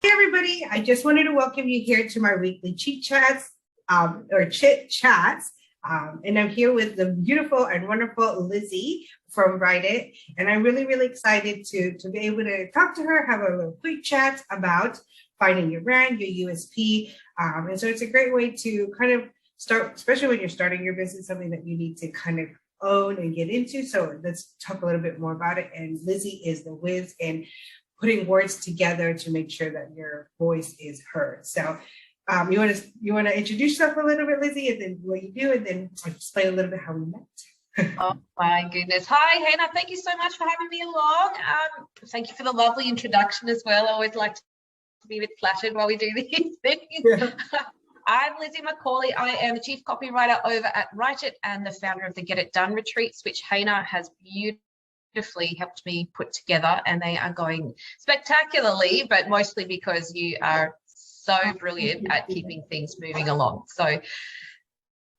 Hey everybody, I just wanted to welcome you here to my weekly Chit Chats or Chit Chats. And I'm here with the beautiful and wonderful Lizzie from Write It. And I'm really, really excited to be able to talk to her, have a little quick chat about finding your brand, your USP. And so it's a great way to kind of start, especially when you're starting your business, something that you need to kind of own and get into. So let's talk a little bit more about it. And Lizzie is the whiz in putting words together to make sure that your voice is heard. So you want to introduce yourself a little bit, Lizzie, and then what you do, and then explain a little bit how we met. Oh my goodness. Hi, Heinna. Thank you so much for having me along. Thank you for the lovely introduction as well. I always like to be a bit flattered while we do these things. Yeah. I'm Lizzie Macaulay. I am the Chief Copywriter over at Write It and the founder of the Get It Done retreats, which Heinna has beautifully helped me put together, and they are going spectacularly, but mostly because you are so brilliant at keeping things moving along. So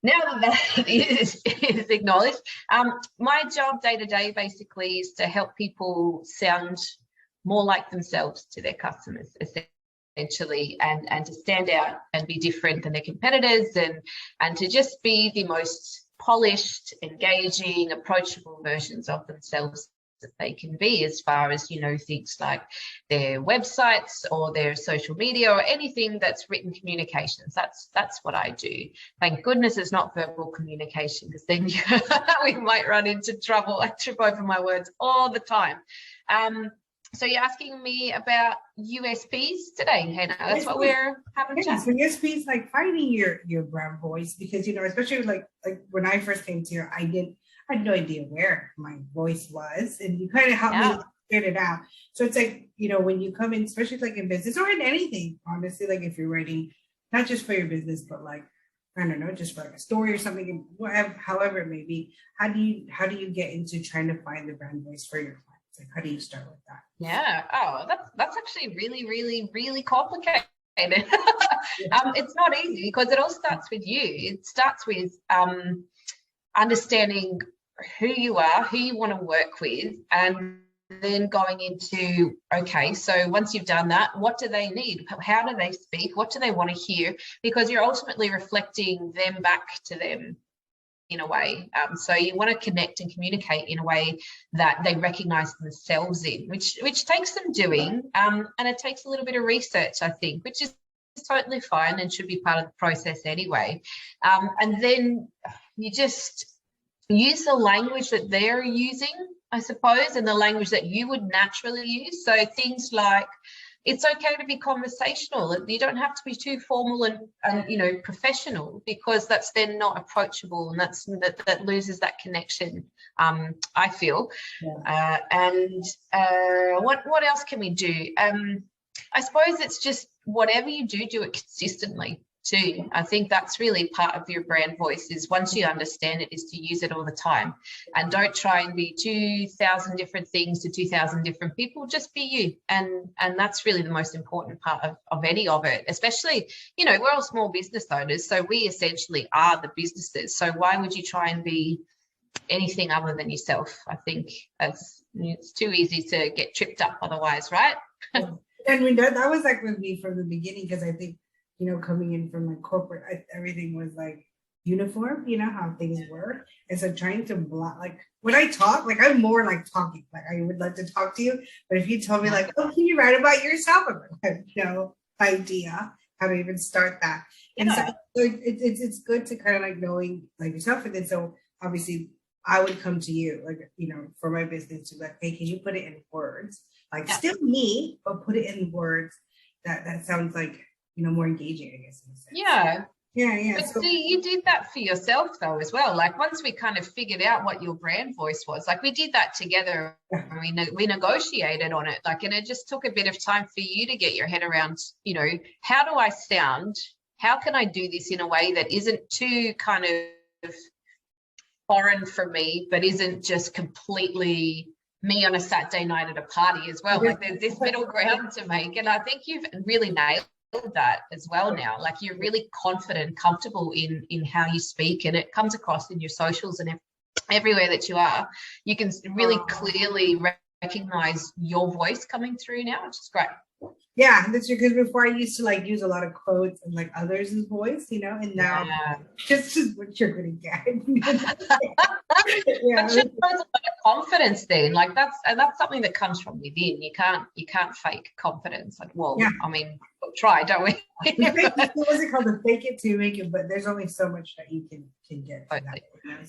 now that is acknowledged, my job day to day basically is to help people sound more like themselves to their customers, essentially, and to stand out and be different than their competitors, and to just be the most polished, engaging, approachable versions of themselves that they can be, as far as, you know, things like their websites or their social media or anything that's written communications. That's what I do. Thank goodness it's not verbal communication, because then we might run into trouble. I trip over my words all the time. So you're asking me about USPs today, Heinna. That's what we're having a chat. So USPs, like finding your brand voice, because, you know, especially like when I first came to here, I had no idea where my voice was, and you kind of helped me figure it out. So it's like, you know, when you come in, especially like in business or in anything, honestly, like if you're writing, not just for your business, but like, I don't know, just for like a story or something, whatever, however it may be, how do you get into trying to find the brand voice for your clients? Like, how do you start with that? Yeah. Oh, that's actually really, really, really complicated. It's not easy, because it all starts with you. It starts with understanding who you are, who you want to work with, and then going into, okay, so once you've done that, what do they need? How do they speak? What do they want to hear? Because you're ultimately reflecting them back to them in a way. So you want to connect and communicate in a way that they recognize themselves in, which takes some doing, and it takes a little bit of research, I think, which is totally fine and should be part of the process anyway. And then you just use the language that they're using, I suppose, and the language that you would naturally use. So things like, it's okay to be conversational. You don't have to be too formal and you know, professional, because that's then not approachable, and that loses that connection, I feel. Yeah. What else can we do? I suppose it's just whatever you do it consistently too. I think that's really part of your brand voice, is once you understand it, is to use it all the time, and don't try and be 2,000 different things to 2,000 different people. Just be you, and that's really the most important part of any of it. Especially, you know, we're all small business owners, so we essentially are the businesses. So why would you try and be anything other than yourself? I think it's too easy to get tripped up otherwise, right? And I mean, that was like with me from the beginning, because I think, you know, coming in from like corporate, everything was like uniform, you know, how things work. And so trying to block, like when I talk, like I'm more like talking, like I would like to talk to you. But if you told me like, oh, can you write about yourself? I have no idea how to even start that. And so it's good to kind of like knowing like yourself. And then so obviously I would come to you, like, you know, for my business, to be like, hey, can you put it in words? Like still me, but put it in words that sounds like, you know, more engaging, I guess. Yeah. But so, see, you did that for yourself though as well. Like once we kind of figured out what your brand voice was, like we did that together. We negotiated on it, like, and it just took a bit of time for you to get your head around, you know, how do I sound? How can I do this in a way that isn't too kind of foreign for me, but isn't just completely me on a Saturday night at a party as well? Like there's this middle ground to make, and I think you've really nailed that as well now. Like you're really confident, comfortable in how you speak, and it comes across in your socials and everywhere that you are. You can really clearly recognize your voice coming through now, which is great. Yeah, that's true. Because before I used to like use a lot of quotes and like others' voice, you know, and now just what you're gonna get. Yeah, but shows a lot of confidence then. Like that's something that comes from within. You can't fake confidence. Like, well, yeah. I mean, we'll try, don't we? What was it called? The fake it to make it, but there's only so much that you can get from that, you know?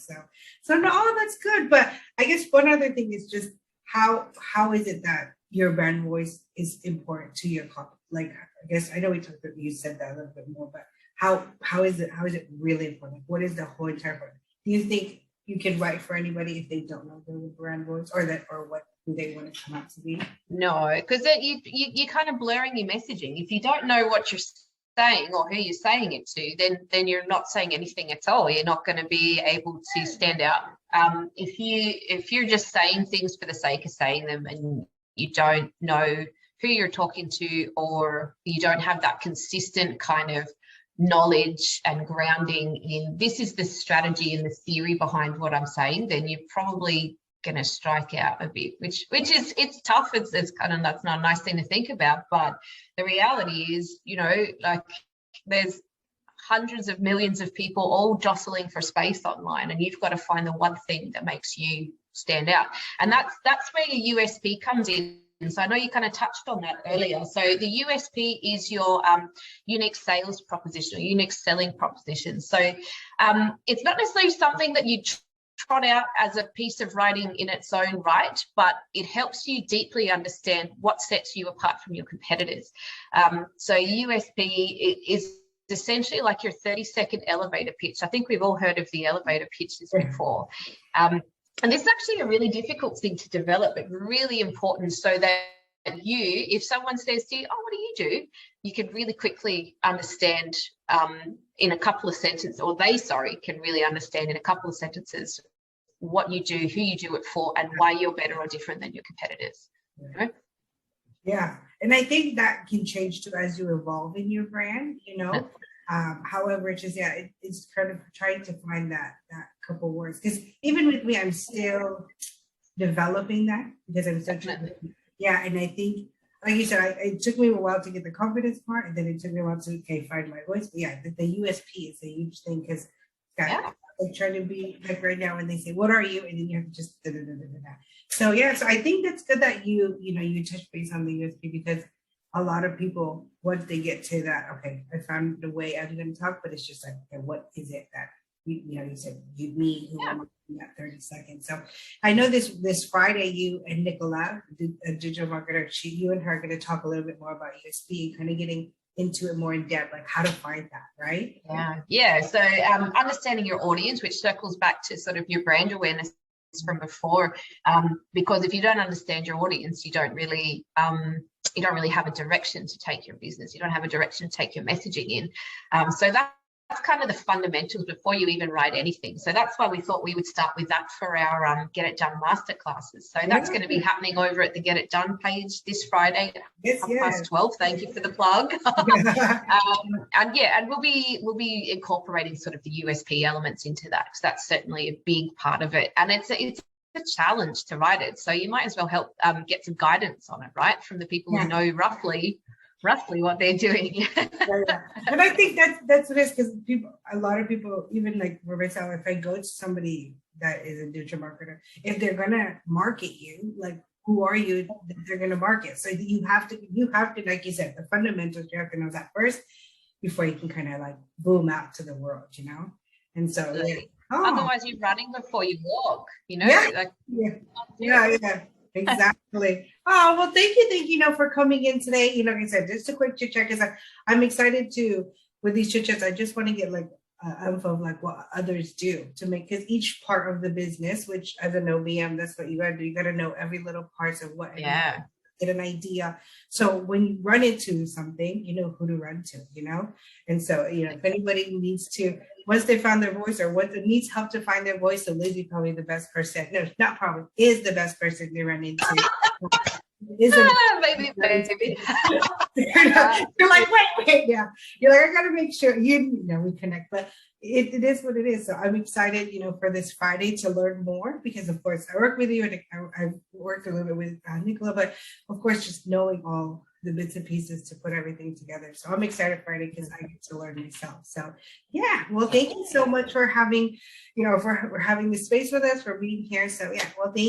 So no, all that's good. But I guess one other thing is just how is it that your brand voice is important to your company? Like, I guess I know you said that a little bit more, but how is it really important? What is the whole entire point? Do you think you can write for anybody if they don't know their brand voice or what they want to come out to be? No, because you're kind of blurring your messaging. If you don't know what you're saying or who you're saying it to, then you're not saying anything at all. You're not going to be able to stand out. If you're just saying things for the sake of saying them and you don't know who you're talking to, or you don't have that consistent kind of knowledge and grounding in this is the strategy and the theory behind what I'm saying, then you're probably going to strike out a bit, which is, it's tough. It's kind of, that's not a nice thing to think about, but the reality is, you know, like there's hundreds of millions of people all jostling for space online, and you've got to find the one thing that makes you stand out. And that's where your USP comes in. So I know you kind of touched on that earlier. So the USP is your unique sales proposition or unique selling proposition. So it's not necessarily something that you trot out as a piece of writing in its own right, but it helps you deeply understand what sets you apart from your competitors. So USP is essentially like your 30-second elevator pitch. I think we've all heard of the elevator pitches before. And this is actually a really difficult thing to develop, but really important, so that if someone says to you, oh, what do you do? You can really quickly understand in a couple of sentences, or can really understand in a couple of sentences what you do, who you do it for, and why you're better or different than your competitors. Right? Yeah. And I think that can change too as you evolve in your brand, you know. However, it's just, it's kind of trying to find that couple words, because even with me, I'm still developing that, because I'm such and I think, like you said, it took me a while to get the confidence part, and then it took me a while to find my voice. But the USP is a huge thing, because like trying to be like right now when they say, what are you? And then you have to just So so I think that's good that you touch base on the USP, because a lot of people, once they get to that, okay, I found the way I'm going to talk, but it's just like, okay, what is it that you said who am in that 30 seconds. So I know this Friday, you and Nicola, a digital marketer, you and her are going to talk a little bit more about USP, kind of getting into it more in depth, like how to find that, right? Yeah. So understanding your audience, which circles back to sort of your brand awareness from before, because if you don't understand your audience, you don't really have a direction to take your business. You don't have a direction to take your messaging in. So that's kind of the fundamentals before you even write anything. So that's why we thought we would start with that for our Get It Done masterclasses. So that's going to be happening over at the Get It Done page this Friday at 12:30. Thank you for the plug. And we'll be incorporating sort of the USP elements into that, because that's certainly a big part of it. And it's a challenge to write it, so you might as well help get some guidance on it, right, from the people who know roughly what they're doing. And I think that's what it is, because a lot of people, even like for myself, if I go to somebody that is a digital marketer, if they're gonna market you, like who are you that they're gonna market? So you have to, like you said, the fundamentals, you have to know that first before you can kind of like boom out to the world, you know. And so otherwise you're running before you walk, you know. Exactly. Oh, well, thank you, for coming in today. Like I said, just a quick chit chat, because I'm excited with these chit chats. I just want to get like info of like what others do to make, because each part of the business, which as an OBM, that's what you got to do. You got to know every little parts of what. Get an idea. So when you run into something, you know who to run to, And so, if anybody needs to, once they found their voice, or what needs help to find their voice, so Lizzie probably the best person. No, not probably, is the best person to run into. Isn't Maybe. you're like, wait, yeah. You're like, I gotta make sure you know we connect, but it is what it is. So I'm excited, for this Friday to learn more because of course I work with you and I've worked a little bit with Nicola, but of course just knowing all the bits and pieces to put everything together. So I'm excited Friday because I get to learn myself. So yeah, well, thank you so much for having, for having the space with us, for being here. So yeah, well, thank you.